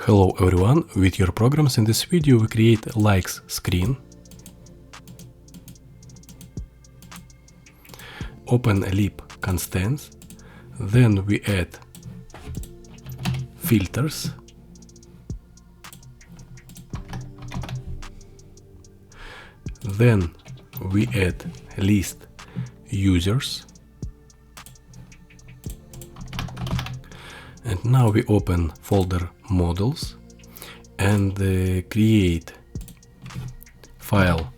Hello everyone, with your programs in this video we create likes screen, open lib constants, then we add filters, then we add list users, and now we open folder models and create file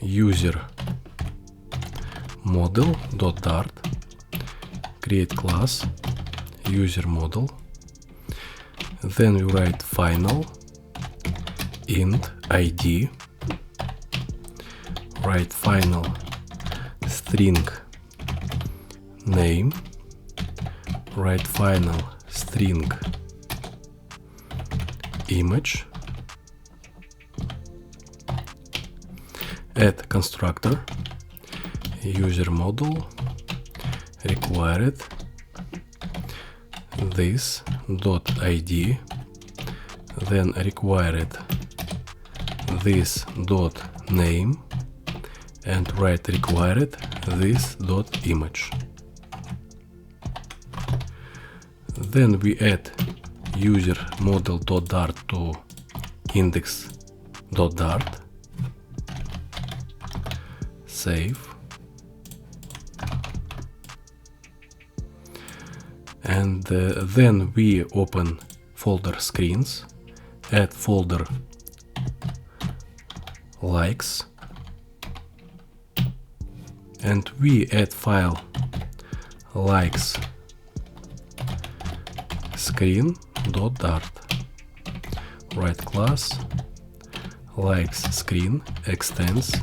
user model.dart, create class user model, then we write final int id, write final string name, write final string image, add constructor user model required this dot id, then required this dot name, and write required this dot image. Then we add user model.dart to index.dart, save, and then we open folder screens, add folder likes, and we add file likes screen.dart, write class likes screen extends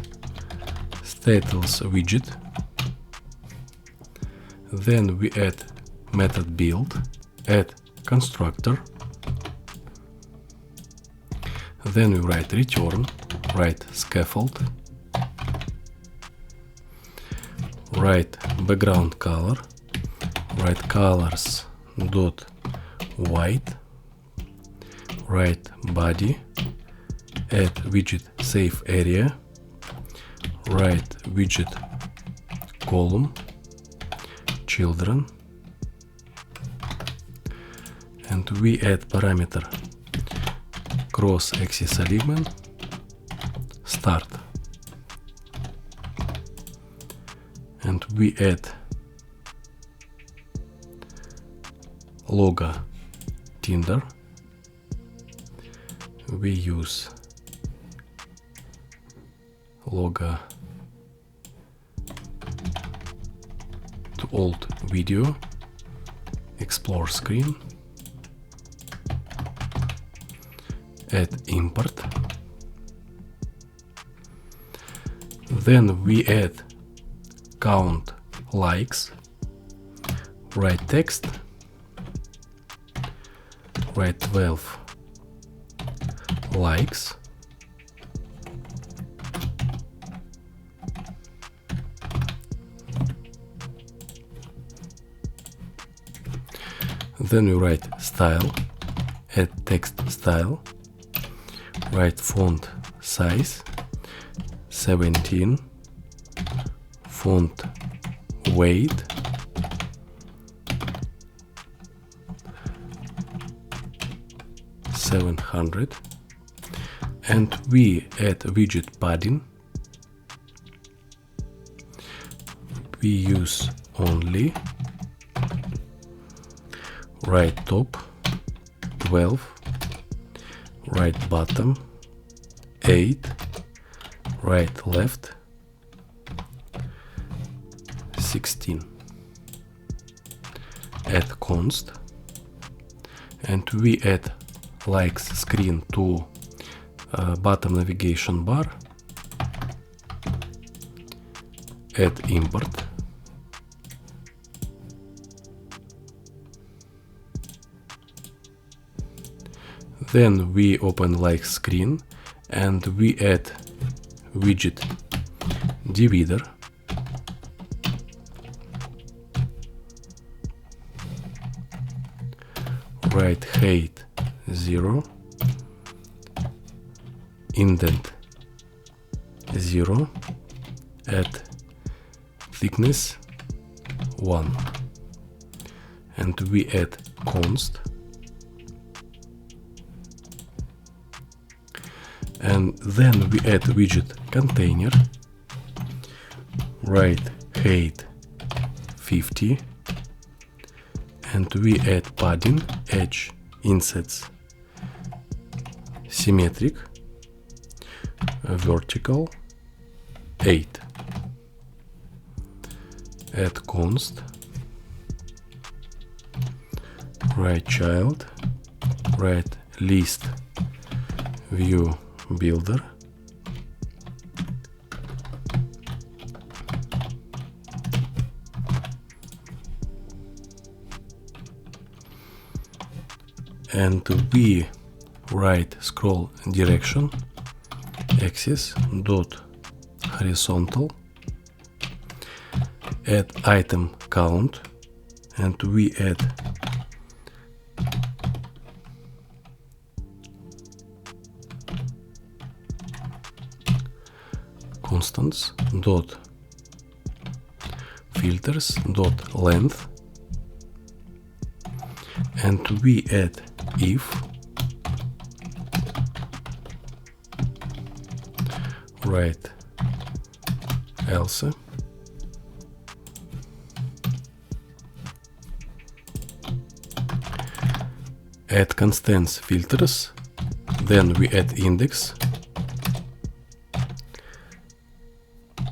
status widget, then we add method build, add constructor, then we write return, write scaffold, write background color, write colors dot white, write body, add widget save area, write widget column children, and we add parameter cross axis alignment start, and we add logo Tinder, we use logo to old video, explore screen, add import, then we add count likes, write text, write 12 likes, then we write style, add text style, write font size 17, font weight 700, and we add widget padding, we use only, right top 12, right bottom 8, right left 16, add const, and we add likes screen to bottom navigation bar, add import, then we open likes screen and we add widget divider, write height 0, indent 0, add thickness 1, and we add const, and then we add widget container, write height 50, and we add padding, edge insets symmetric, vertical 8, add const, write child, write list view builder, and we write scroll direction axis dot horizontal, add item count, and we add constants dot filters dot length, and we add if write else, add constants filters, then we add index,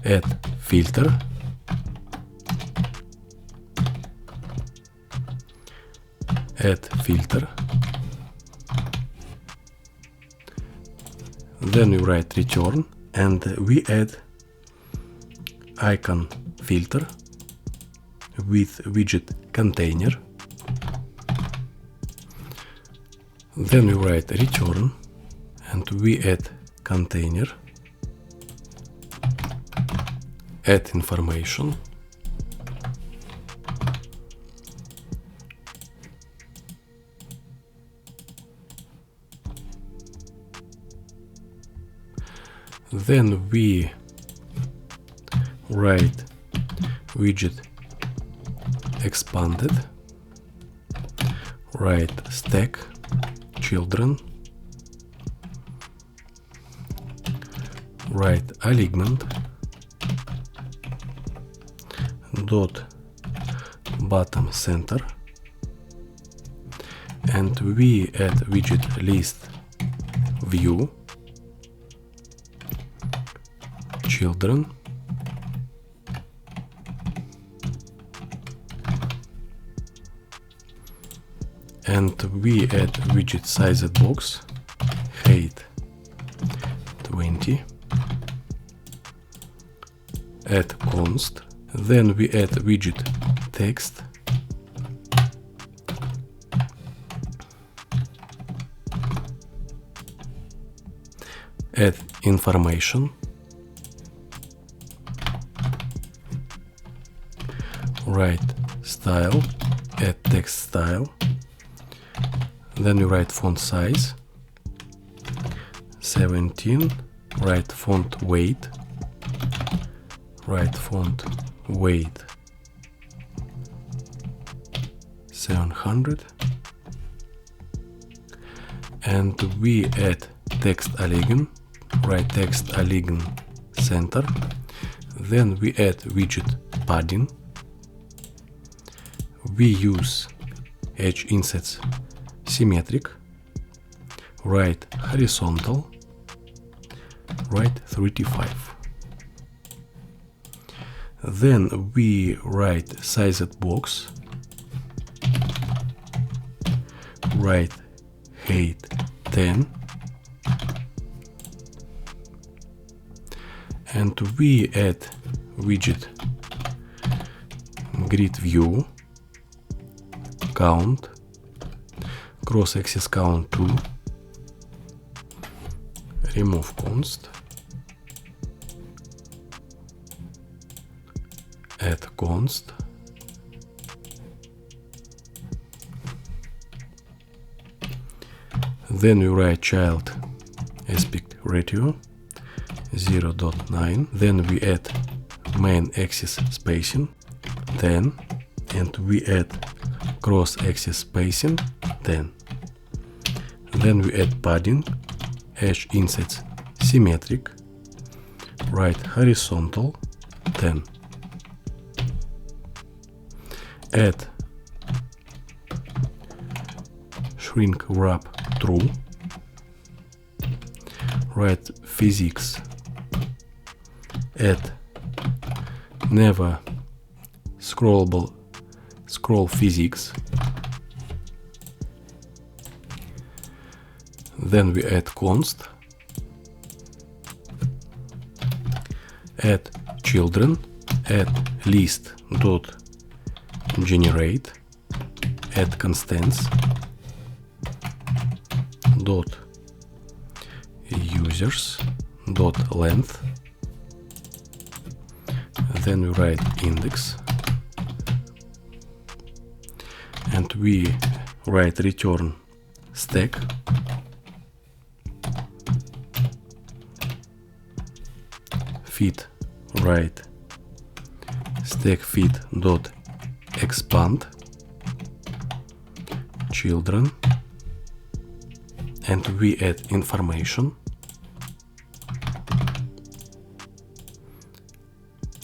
add filter, add filter, then we write return, and we add icon filter with widget container, then we write return, and we add container, add information, then we write widget expanded, write stack children, write alignment dot bottom center, and we add widget list view children, and we add widget sized box height 20, add const, then we add widget text, add information, write style, add text style, then we write font size 17, write font weight, write font weight 700, and we add text align, write text align center, then we add widget padding, we use edge insets symmetric, write horizontal, write 35, then we write sized box, write height 10, and we add widget grid view count, cross axis count 2, remove const, add const, Then we write child aspect ratio 0.9. Then we add main axis spacing 10, and we add cross axis spacing 10. Then we add padding, edge insets symmetric, right horizontal 10. Add shrink wrap true, right physics, add never scrollable scroll physics. Then we add const, add children, add list dot generate, add constants dot users dot length. Then we write index, and we write return stack, fit write stack fit dot expand children, and we add information,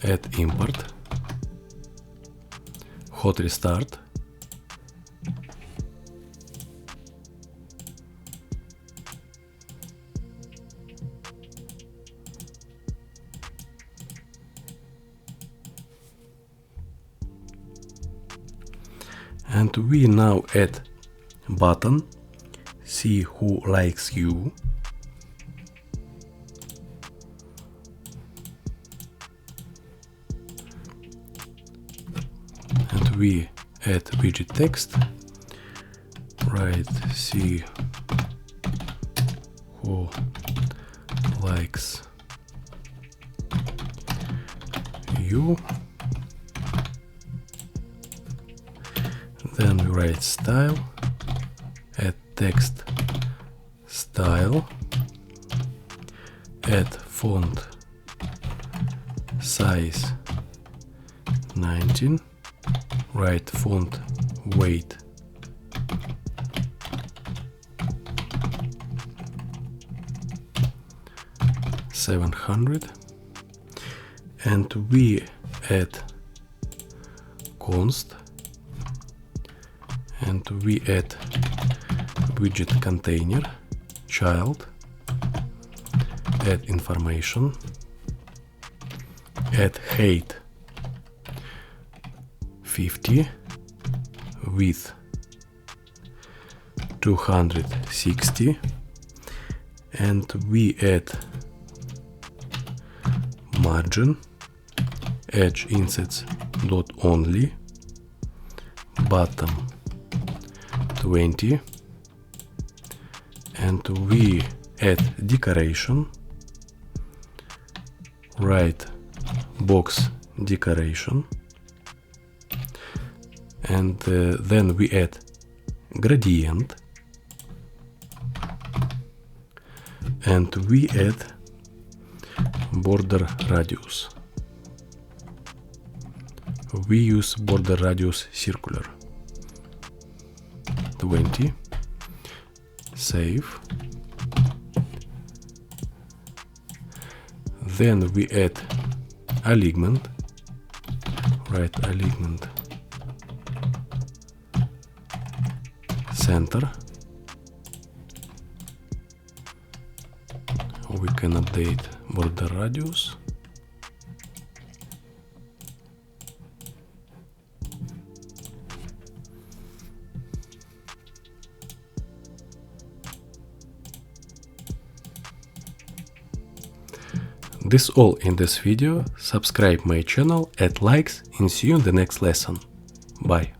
add import, hot restart, and we now add button see who likes you, and we add widget text, write see who likes you. Then we write style, add text style, add font size 19, write font weight 700, and we add const, and we add widget container child, add information, add height 50, width 260, and we add margin edge insets dot only, bottom 20, and we add decoration, right box decoration, and then we add gradient, and we add border radius. We use border radius circular 20, save. Then we add alignment, right alignment center. We can update border radius. This all in this video. Subscribe my channel, add likes, and see you in the next lesson. Bye.